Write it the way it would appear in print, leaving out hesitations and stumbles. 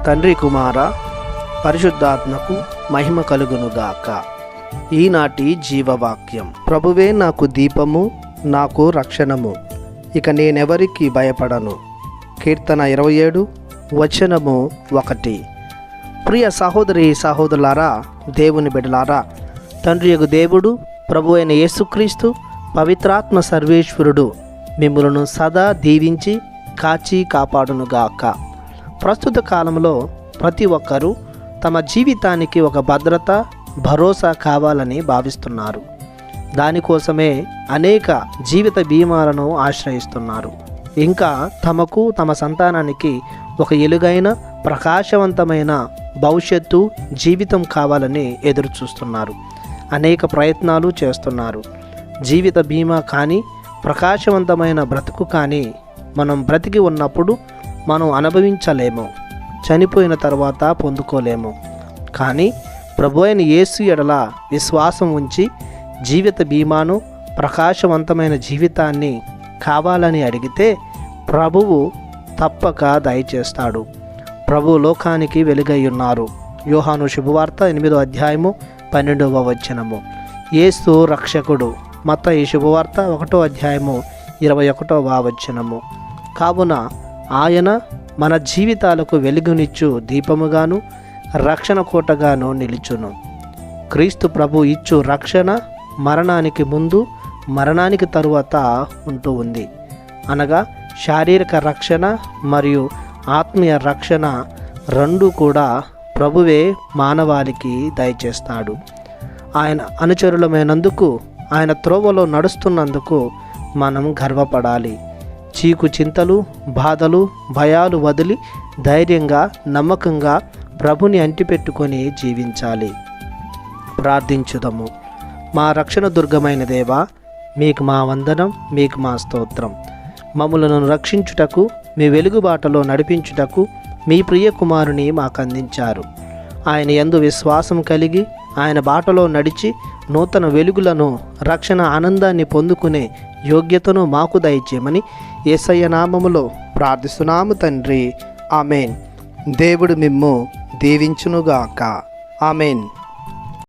తండ్రి కుమార పరిశుద్ధాత్మకు మహిమ కలుగునుగాక. ఈనాటి జీవవాక్యం. ప్రభువే నాకు దీపము, నాకు రక్షణము, ఇక నేనెవరికి భయపడను. కీర్తన 27 వచనము 1. ప్రియ సహోదరి సహోదరులారా, దేవుని బిడ్డలారా, తండ్రియగు దేవుడు, ప్రభు అయిన యేసుక్రీస్తు, పవిత్రాత్మ సర్వేశ్వరుడు మిమ్ములను సదా దీవించి కాచి కాపాడునుగాక. ప్రస్తుత కాలంలో ప్రతి ఒక్కరూ తమ జీవితానికి ఒక భద్రత, భరోసా కావాలని భావిస్తున్నారు. దానికోసమే అనేక జీవిత బీమాలను ఆశ్రయిస్తున్నారు. ఇంకా తమకు, తమ సంతానానికి ఒక ఎలుగైన ప్రకాశవంతమైన భవిష్యత్తు, జీవితం కావాలని ఎదురు చూస్తున్నారు. అనేక ప్రయత్నాలు చేస్తున్నారు. జీవిత బీమా కానీ, ప్రకాశవంతమైన బ్రతుకు కానీ మనం బ్రతికి ఉన్నప్పుడు మనం అనుభవించలేము, చనిపోయిన తర్వాత పొందుకోలేము. కానీ ప్రభు అయిన యేసు ఎడల విశ్వాసం ఉంచి జీవిత బీమాను, ప్రకాశవంతమైన జీవితాన్ని కావాలని అడిగితే ప్రభువు తప్పక దయచేస్తాడు. ప్రభు లోకానికి వెలుగై ఉన్నారు. యోహాను శుభవార్త 8వ అధ్యాయము 12వ వచనము. యేసు రక్షకుడు. మత్తయి శుభవార్త 1వ అధ్యాయము 21వ వచనము. కావున ఆయన మన జీవితాలకు వెలుగునిచ్చు దీపముగాను, రక్షణ కోటగాను నిలుచును. క్రీస్తు ప్రభు ఇచ్చు రక్షణ మరణానికి ముందు, మరణానికి తరువాత ఉంటూ ఉంది. అనగా శారీరక రక్షణ మరియు ఆత్మీయ రక్షణ రెండు కూడా ప్రభువే మానవాళికి దయచేస్తాడు. ఆయన అనుచరులమైనందుకు, ఆయన త్రోవలో నడుస్తున్నందుకు మనం గర్వపడాలి. చీకు చింతలు, బాధలు, భయాలు వదిలి ధైర్యంగా, నమ్మకంగా ప్రభుని అంటిపెట్టుకొని జీవించాలి. ప్రార్థించుదము. మా రక్షణ దుర్గమైన దేవా, మీకు మా వందనం, మీకు మా స్తోత్రం. మమ్ములను రక్షించుటకు, మీ వెలుగుబాటలో నడిపించుటకు మీ ప్రియ కుమారుని మాకు అందించారు. ఆయన యందు విశ్వాసం కలిగి ఆయన బాటలో నడిచి నూతన వెలుగులను, రక్షణ ఆనందాన్ని పొందుకునే యోగ్యతను మాకు దయచేయమని యేసయ్య నామములో ప్రార్థిస్తున్నాము తండ్రి. ఆమెన్. దేవుడు మిమ్ము దీవించునుగాక. ఆమెన్.